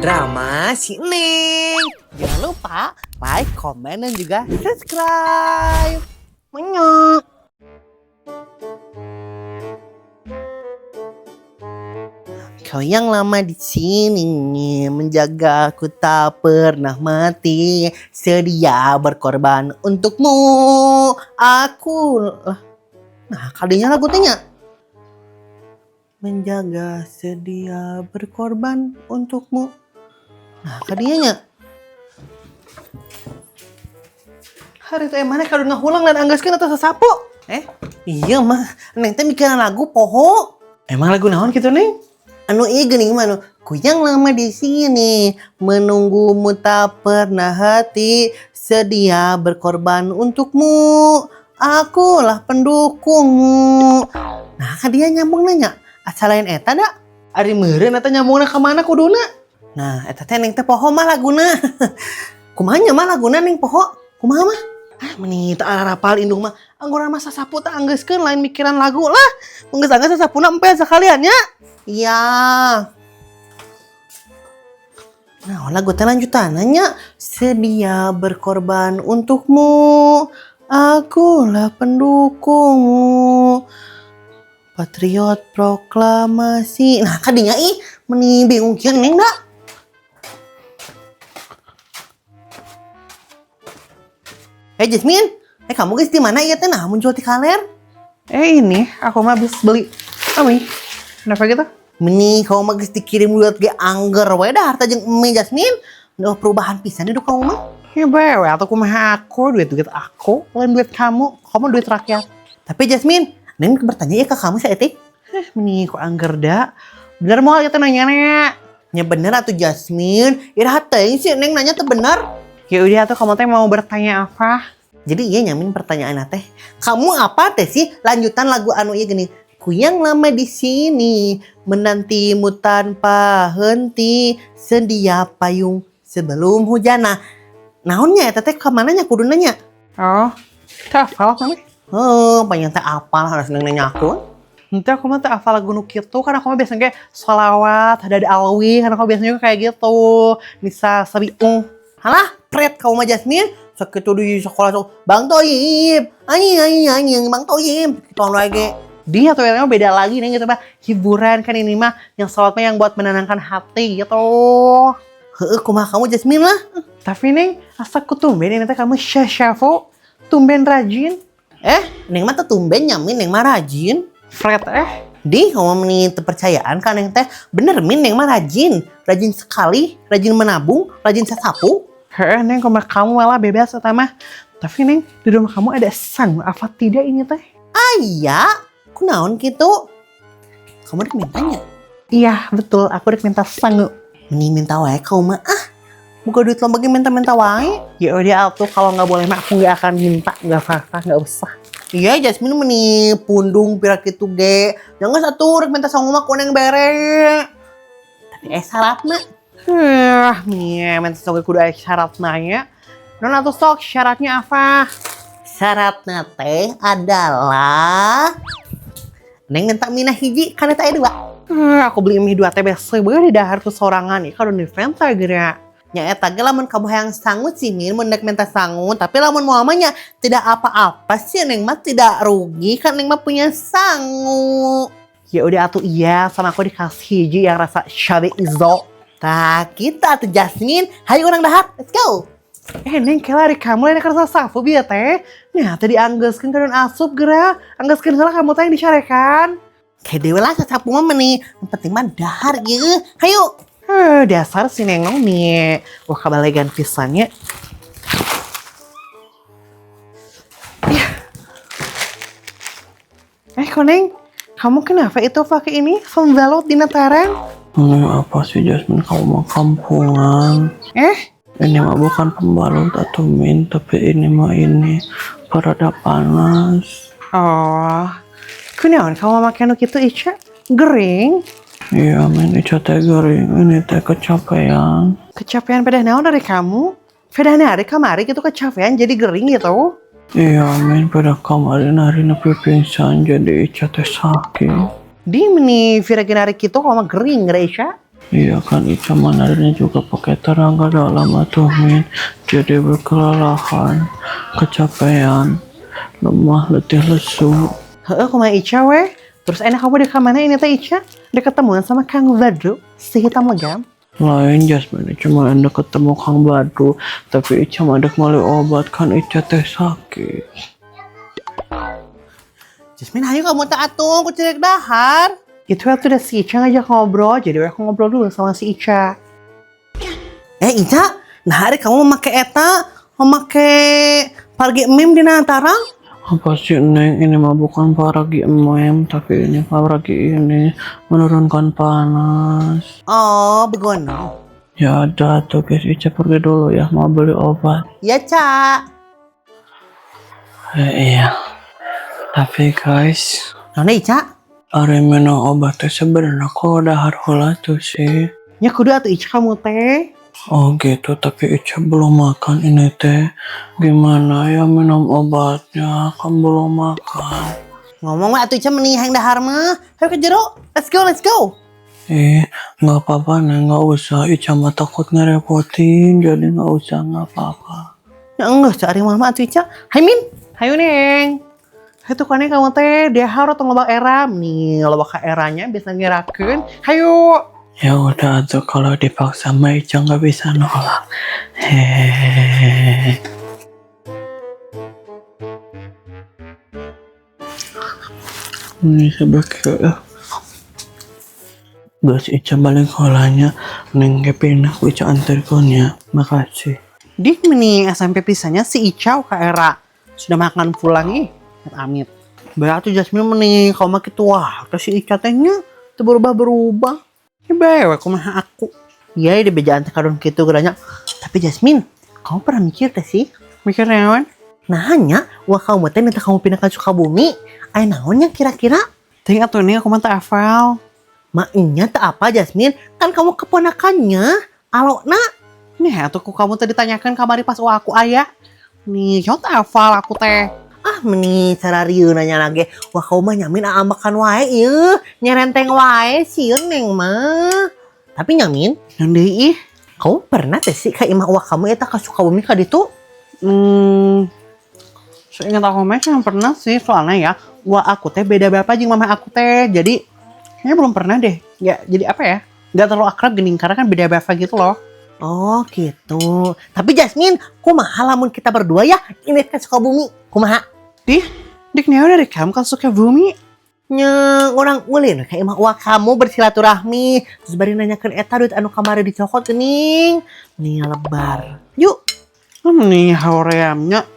Drama si Neng. Jangan lupa like, komen, dan juga subscribe. Menyok. Kau yang lama di sini menjaga aku tak pernah mati, sedia berkorban untukmu. Aku kalinya lagu tanya. Menjaga sedia berkorban untukmu. Kadinya hari itu emangnya kalau ngahulang dan anggaskeun atau sesapu? Iya mah, Neng teh mikiran lagu poho. Emang lagu naon gitu Neng? Anu ieu geuning mah anu, ku yang lama di sini menunggumu tak pernah hati, sedia berkorban untukmu. Akulah pendukungmu. Nah, dia nyambung nanya, asal lain eta da? Ari meureun eta nyambungna ka mana kuduna? Nah, eta teh Neng teh poho mah laguna. Kumaha nya mah laguna Neng poho? Kumaha mah? Meni teu arapal indung mah. Anggora mah sasapu teh anggeuskeun lain mikiran lagu lah. Mun geus anggeus sasapuna empe sakalian nya. Iya. Nah, lagu teh lanjutannya sedia berkorban untukmu. Akulah pendukungmu. Patriot proklamasi. Nah, kadinya meni bingung kieu Neng da. Jasmine, kamu guys di mana iya teh nah muncul di kaler? Ini aku mah habis beli. Ami, kenapa gitu? Meni kamu mah geus dikirim duit ge angger we dah harta jeung emi Jasmine. Udah perubahan pisan hidup kamu mah. Ya bewe atau kumaha aku duit aku lain duit kamu duit rakyat. Tapi Jasmine, Neng bertanya ya ke kamu saeutik. Meni kok angger da. Bener moal eta nanya-nanya. Nya bener atuh Jasmine, iraha teuing sih Neng nanya teh bener. Ya udah tuh kamu teh mau bertanya apa? Jadi iya nyamin pertanyaan teh. Kamu apa teh sih lanjutan lagu anu ieu gini? Ku yang lama di sini menantimu tanpa henti, sedia payung sebelum hujan. Nah, naonnya eta teh ka mananya kudu nanya? Oh, teu hafal kami. Panjang teh apal harus nanya aku. Nanti aku mah teh hafal lagu nu kitu kan aku mah biasanya kayak sholawat, hadad alwi, kan aku biasanya kayak gitu. Nisa sabiung. Halah, pret kamu mah Jasmine. Sakitu di sekolah tuh Bang Toyib. Anjing Bang Toyib. Gitu lagi. Dia tuh yang beda lagi nih gitu mah. Hiburan kan ini mah yang sholat mah yang buat menenangkan hati gitu. Kumaha kamu Jasmine lah. Tapi Neng, asa ku tumben ini teh kamu syafo. Tumben rajin. Neng mah teh tumben nyamin Neng mah rajin. Fred Di kamu meni kepercayaan kan Neng teh. Bener Neng mah rajin. Rajin sekali, rajin menabung, rajin sasapu. Neng kamar kamu malah bebas mah. Tapi Neng, di rumah kamu ada sang apa tidak ini teh? Iya, kunaon gitu? Kamu rek mintanya? Iya, betul, aku rek minta sang. Mending minta wae kamu mah. Buka duit lo bagi minta-minta wae. Ya udah atuh kalau nggak boleh mah aku nggak akan minta, nggak apa-apa, nggak usah. Iya, Jasmine meni pundung pirak itu ge. Jangan satu rek minta sang mah kuneng bere. Tapi syaratna. Minta sok kudu aya syarat nanya. Non atuh sok syaratnya apa? Syaratnya teh adalah Neng minta minah hiji kan eta aya 2. Aku beli mie 2 teh bese beul di dahar ku sorangan ieu kadon di Venta geura. Nya eta ge lamun kamu hayang sangut sih Min mun minta sangut, tapi lamun moal mah nya tidak apa-apa sih Neng mah tidak rugi kan Neng mah punya sangu. Ya udah atuh iya sama aku dikasih hiji yang rasa Shabe Izo. Nah, kita tuh Jasmine, hayu urang dahar, let's go. Neng kelari kamu lain kerasa sapu biar teh. Nah, tadi anggeuskeun kadon asup geura. Anggeuskeun heula kamu teh yang dicarekan. Kayak dewe lah sapu mah meni. Yang penting mah dahar gitu. Hayu. Dasar si Nengong nih. Wah, kabalegan pisannya. Koneng, kamu kenapa itu pakai ini? Pembalot di netaran? Apa sih Jasmine, kamu mau kampungan? Ini mah bukan pembalut atau Min, tapi ini mah pereda panas. Oh, kunaon kamu makan gitu Ica? Gering? Iya Min, Ica teh gering, ini teh kecapean. Kecapean pada naon dari kamu? Pada hari kamari gitu kecapean jadi gering gitu? Iya Min, pada kemarin hari nepi pingsan jadi Ica teh sakit. Di meni viraginari gitu kalau mah gering Reisha. Iya kan Ica manarnya juga pakai tenaga dalam atuh Min. Jadi berkelelahan, kecapean, lemah, letih, lesu. Heeh, kumaha Ica weh. Terus enak kamu di mana ini teh Ica? Udah ketemuan sama Kang Badru, si hitam legam. Lain Jasmine, Ica mah hendak ketemu Kang Badru. Tapi Ica mah hendak meuli obat kan Ica teh sakit. Jasmine, ayo kamu tak atuh, aku cerek dahar. Itu waktu udah si Ica ngajak ngobrol, jadi aku ngobrol dulu sama si Ica. Ica, nah hari kamu memakai eta, memakai pargi meme di Nantara? Apa sih Neng, ini mah bukan paragi mem, tapi ini paragi ini menurunkan panas. Oh, begono. Ya udah tuh guys, Ica pergi dulu ya, mau beli obat. Ya, Ca. Iya, tapi guys, Nona Ica? ari minum obat teh sebenarnya kok dahar heula tuh sih. Ya kudu atuh Ica kamu teh. Oh gitu, tapi Ica belum makan ini teh. Gimana ya minum obatnya, kan belum makan. Ngomong mah atuh Ica meni hang dahar mah. Ayo ke jero. Let's go, let's go. Nggak apa-apa Neng, nggak usah. Ica mah takut ngerepotin, jadi nggak usah, nggak apa-apa. Ya enggak, cari mama atuh Ica. Hai Min. Hayu Neng. Itu kan kamu teh dia harus ngelobak eram nih, ngelobak ka eranya bisa ngirakeun. Hayu. Ya udah tuh, kalau dipaksa mah Ica nggak bisa nolak. Hehehe. Ini sebagai Gas Ica balik kolanya, Neng pindah Ica antarkan ya. Makasih. Dik meni SMP pisahnya si Ica ka era. Sudah makan pulang amit. Berarti Jasmine meni kau mah kitu wah, si Ica tehnya teu berubah-berubah. Ya bewe kumaha aku. Iya, di bejaan teh kadon kitu geranya. Tapi Jasmine, kamu pernah mikir teh sih? Mikir naon? Nah hanya, wah kamu teh nanti kamu pindah ke Sukabumi. Aya naonnya kira-kira? Ting atuh nih aku mah teu hafal. Maknya tak apa Jasmine, kan kamu keponakannya. Alona. Nih atuh kamu teh ditanyakan kamari pas aku aya. Nih, kamu tak hafal aku teh. Ah, meni cara rieu nanya lagi. Wah, kamu mah nyamin makan wae ieu. Nyerenteng wae sieun Neng mah. Tapi nyamin, yang deui ih. Kamu pernah teh sih ka imah wah kamu eta ka Sukabumi ka ditu? Seingat aku mah yang pernah sih soalnya ya. Wah, aku teh beda bapak jeung mama aku teh. Jadi kayaknya belum pernah deh. Ya, jadi apa ya? Gak terlalu akrab gini karena kan beda bapak gitu loh. Oh gitu. Tapi Jasmine, kumaha lamun kita berdua ya ini ke Sukabumi? Kumaha? Dik nih udah kamu kan Sukabumi. Orang ulin kayak imah wah kamu bersilaturahmi terus bari nanyakeun eta duit anu kamari dicokot geuning. Nih lebar. Yuk. Nih horeamnya.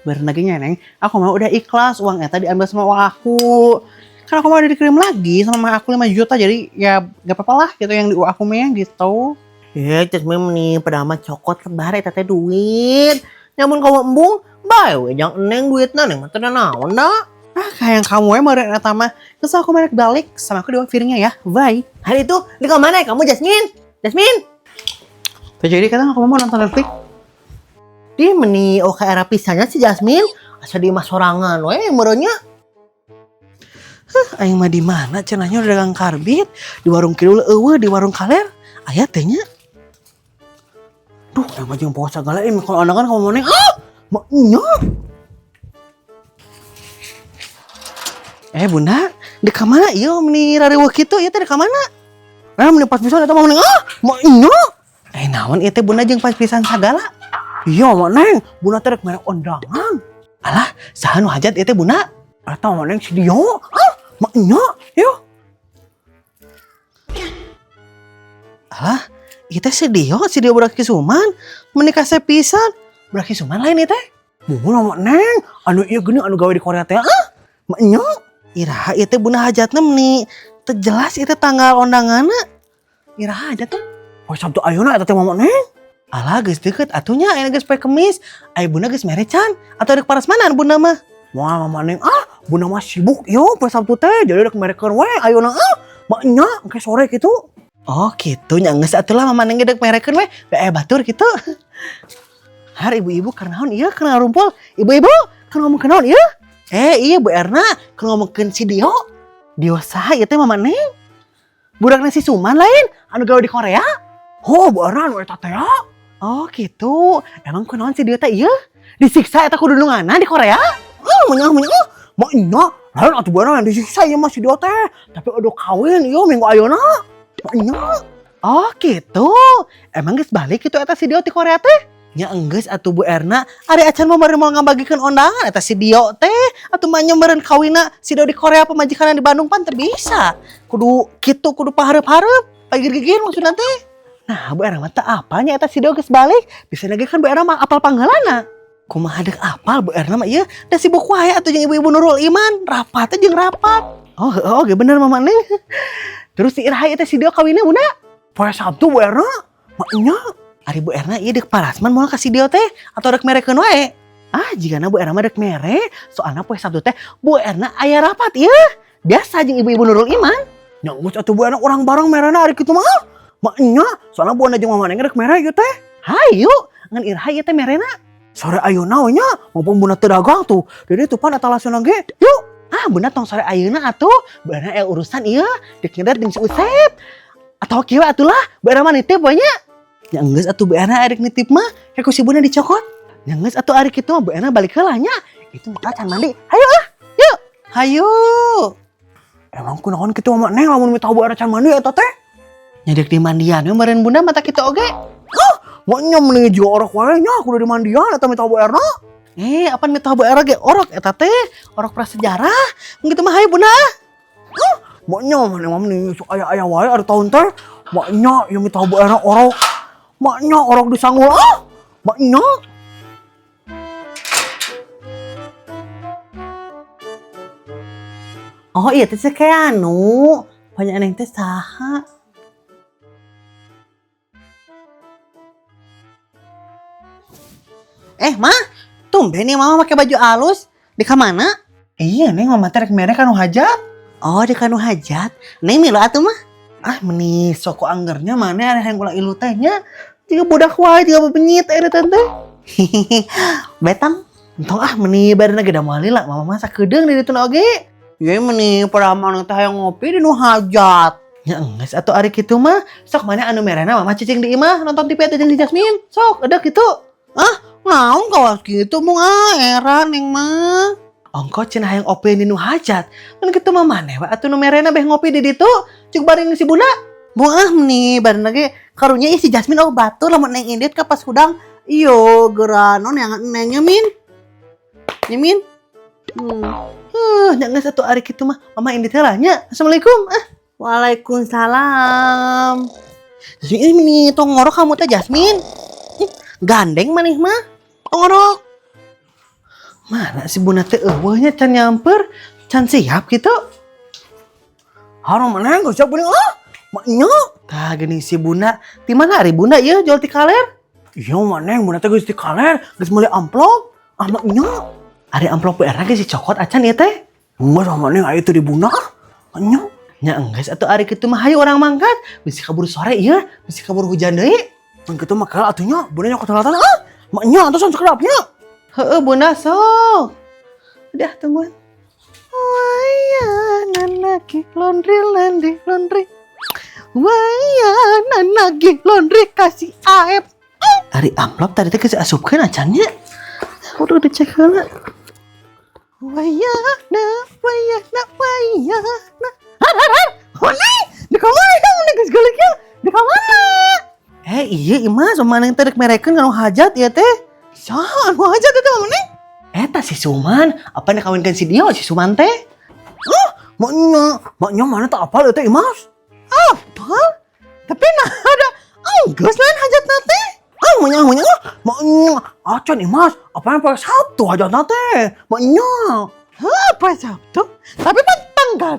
Bareng lagi Neng, aku mah udah ikhlas uang eta diambil sama uang aku. Karena aku mau udah dikirim lagi sama aku 5 juta jadi ya gak apa-apa lah gitu yang di uang aku mah gitu. Ya, Jasmine nih pedama cokot lebar eta teh duit. Nyamun kamu embung, bae we jang Neng duitna Neng mah teu naon da. Ah, kayak kamu meureun eta mah. Geus aku merek balik sama aku di uang piringnya ya. Bye. Hari itu di mana ya kamu Jasmine? Jasmine. Jadi kadang aku mau nonton Netflix. Dia meni ke era pisahnya si Jasmine. Asa di mah sorangan we meureunnya. Aing mah di mana cenahnya udah dagang karbit di warung kidul eueuh di warung kaler aya tehnya. Duh, nama jeung poho sagala kalau anakan kamu mau Neng. Maknya. Bunda, di kamana ieu meni rareueuh kitu ieu teh di kamana? Meni pas pisan eta mah Neng. Maknya. Naon ieu teh Bunda jeung pas pisan sagala? Iya mah Neng, Bunda teh rek merek undangan. Alah, saha nu hajat ieu teh Bunda? Eta mah Neng si Dio. Maknya, yuk. Alah, itu si Dio Budak Kisuman. Menikah sepisan. Budak Kisuman lain itu. Bunga nama Neng. Anu iya gini anu gawe di Korea teh. Maknya. Iraha itu Bunda hajatna meni terjelas itu tanggal undanganna. Iraha hajat tuh. Poe Sabtu ayeuna eta teh mama Neng. Alah geus deukeut atunya aya geus poe Kemis. Aya Bunda geus merecan atau rek parasmanan Bunda mah. Moal mama Neng Bunda mah sibuk yo poe Sabtu teh jadi rek merekeun we ayeuna maknya engke sore kitu. Oh gitu nya geus atulah mama Neng gedek merekeun we batur kitu. Har ibu-ibu keur naon ieu keur ngarumpul? Ibu-ibu keur ngomong naon ieu? Iya Bu Erna keur ngomongkeun si Dio. Dio saha ieu teh mama Neng? budak nasi Suman lain anu gawe di Korea. Oh, beneran eta teh ya. Oh, gitu. Emang kunaon si dia teh ieu? Disiksa eta kudu nungana di Korea? Menyah. Maknya, lain atuh beneran disiksa ieu mah si dia teh. Tapi udah kawin ieu minggu ayeuna. Maknya. Oh, gitu. Emang geus balik kitu eta si dia di Korea teh? Nya enggeus atuh Bu Erna, ari acan mah bari mau ngabagikeun undangan eta si Dio teh, atuh mah nyembereun kawina si Dio di Korea pemajikan di Bandung pan teu bisa. Kudu kitu kudu pahareup-hareup, pagir-gigir maksudna teh. Nah, Bu Erna mah teu apalnya eta si Dio geus balik, bisa lagi kan Bu Erna mah apal panggalana. Kumaha deuk apal Bu Erna mah ieu, da sibuk wae atuh jeung ibu-ibu Nurul Iman, rapat teh jeung rapat. Oh, ge bener Mama Neng. Terus si Irhai eta si Dio kawinna Bunda? Poe Sabtu Bu Erna. Maknya ari Bu Erna ieu deuk parasman moal ka si Dio teh atau rek merekeun wae? Jigana Bu Erna mah rek mere, soalna poe Sabtu teh Bu Erna aya rapat ieu. Biasa jeung ibu-ibu Nurul Iman. Nya geus atuh Bu Erna urang bareng merena ari kitu mah. Maknya, soalna Bu Erna jeung Mama Neng rek mere ieu teh. Hayu, ngan Irha ieu teh merena. Sore ayeuna we nya, mumpung Bunda teu dagang tuh. Jadi tuh pan eta lasona ge. Yuk. Bunda tong sore ayeuna atuh. Bu Erna aya urusan ieu, deuk nyender jeung si Usep. Atau kieu atulah, Bu Erna mah nitip we nya. Nya geus atuh Bu Erna arek nitip mah, kayak ku si Bunda dicokot. Nya geus atuh ari kitu mah Bu Erna balik heula nya. Itu mah can mandi. Hayu yuk. Hayu. Emang kunaon kitu Mama Neng lamun minta Bu Erna can mandi eta teh? Nya deuk di mandian we meureun Bunda mata kitu oge. Maknya mending juga orok wae nya kudu di mandian eta minta Bu Erna. Apa minta Bu Erna ge orok eta teh? Orok prasejarah. Kitu mah hayu Bunda. Maknya mah mending sok aya-aya wae ari taun teh. Maknya ieu minta Bu Erna orok. Maknya orok disanggul maknya. Oh iya teh kayak anu banyak neng teh saha. Mah tumben nih Mama pakai baju alus di kamana? Iya neng Mama teh rek mere kanu hajat. Oh di kanu hajat. Neng milu atuh mah. Meni soko anggernya mana ada yang ulah ilu tehnya. Jika budak wae jika bebenyit eta tante. Betang. Entong meni badanna ge da moal lila Mama masak kedeung di ditu oge. Ye meni paraman teh hayang ngopi di nu hajat. Nya enggeus atuh ari kitu mah sok mana anu merena Mama cicing di imah nonton TV teh jeung di Jasmine. Sok ada kitu. Naon kawas kitu mung era neng mah. Ongko cenah hayang opi di nu hajat. Kan kitu mah maneh we atuh nu merena beh ngopi di ditu cuk bareng si Bunda. Meni badanna ge karunya si Jasmine batur lamun neng indit ka pas hudang. Iyo geranon yang nengnya Min. Min. Nya geus atuh ari kitu mah Mama indit heula nya. Assalamualaikum. Waalaikumsalam. Jasmine ini tong ngorok kamu teh Jasmine. Gandeng maneh mah. Tong ngorok. Mana si Bunda teh eueuh nya can nyamper, can siap kitu. Harum maneh geus siap geuning maknya. Tah geuning si Bunda, ti mana ari Bunda ieu jual ti kaler? Iya maneh Bunda teh geus ti kaler, geus meuli amplop. Maknya. Ari amplop Bu Erna geus dicokot acan ieu teh. Geus maneh aya teh di Bunda. Maknya. Nya enggeus atuh ari kitu mah hayu urang mangkat, bisi kabur sore ieu, bisi kabur hujan deui. Mun kitu mah kael atuhnya Bunda nyokot heulatan maknya atuh son sakedapnya. Heeh Bunda sok. Udah tungguan. Waya nanaki laundry. Waya nanaki laundry kasih aep. Ari amplop tadi teh geus asupkeun acannya. Udah dicek heula. Waya na. Honai, di kamar dong geus geuleuknya. Di kamar. Iya Ima sama neng teh rek merekeun kanu hajat ieu teh. Saha anu hajat eta Mama Neng? Eta si Suman, apa nek kawinkeun si Dio si Suman teh? Maknya mana tak apal eta Imas? Apal? Tapi nah ada geus lain hajatna teh. Maknya acan Imas, apa yang pada Sabtu hajatna teh? Maknya. Apa Sabtu? Tapi pan tanggal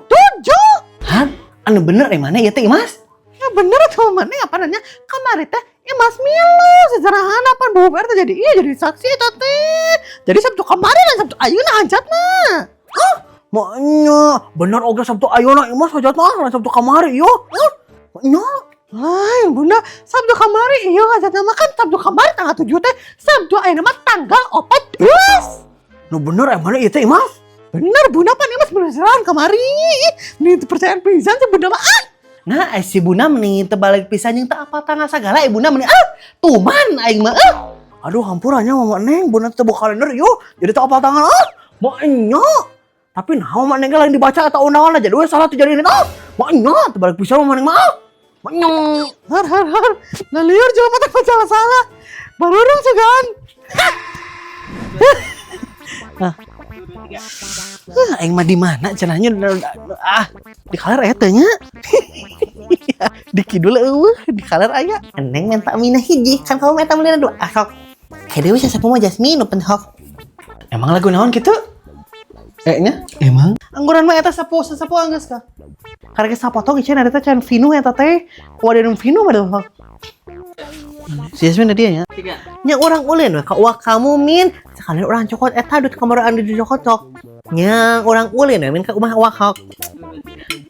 7. Anu bener mana ieu teh Imas? Ya bener tuh Mama Neng apa nanya kamari teh Mas milu sejarahan apa Bu Erna jadi jadi saksi eta teh. Jadi Sabtu kemarin dan Sabtu ayeuna hajatna. Maknya bener oge Sabtu ayeuna Mas hajatna dan Sabtu kamari ieu. Maknya lain Bunda Sabtu kamari ieu hajatna mah kan Sabtu kamari tanggal 7 teh. Sabtu ayeuna mah tanggal 14. Nu bener mana ieu teh Mas? Bener Bunda pan Mas beneran kamari. Ini percayaan pisan sih Bunda mah. Nah, si Buna meni terbalik pisan yang tak apa tangga segala Buna meni tuman aing mah aduh hampurannya mama neng Buna teu buka kalender yuk jadi tak apa tangan maknya tapi nah mama neng lain dibaca atau undangan aja dua salah terjadi ini maknya terbalik pisan mama neng mah maknya har nah liur jual mata salah baru dong segan aing mah di mana cenahnya di kaler eta nya di kidul di kaler aya eneng minta minah hiji kan kamu minta minah dua sok kayak dewe siapa mau Jasmine nu pentok emang lagu naon gitu nya emang angguran mah eta sapo anggeus ka karena sapotong ieu ada teh can Vinu eta teh kuadeuneum Vinu mah si Jasmine dia nya nya urang ulin we ka uak kamu min sekalian urang cokot eta dut kamar anu di cokot sok nya urang ulin we min ka umah uak hok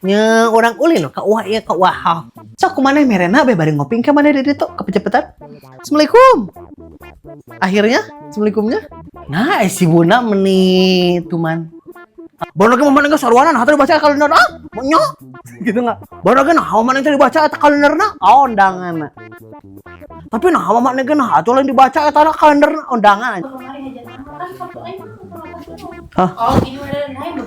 nya urang ulin ka uak ieu ka uak hok sok kumaneh merena be bari ngopi ke mana di ditu kepecepetan assalamualaikum akhirnya assalamualaikumnya nah si Buna meni tuman baru lagi momen enggak saruanan hateu dibaca kalender nya gitu enggak baru lagi nah momen teh dibaca eta kalenderna undangan tapi nah momen lagi nah atuh lain dibaca eta kalender undangan Oh, ini udah lain.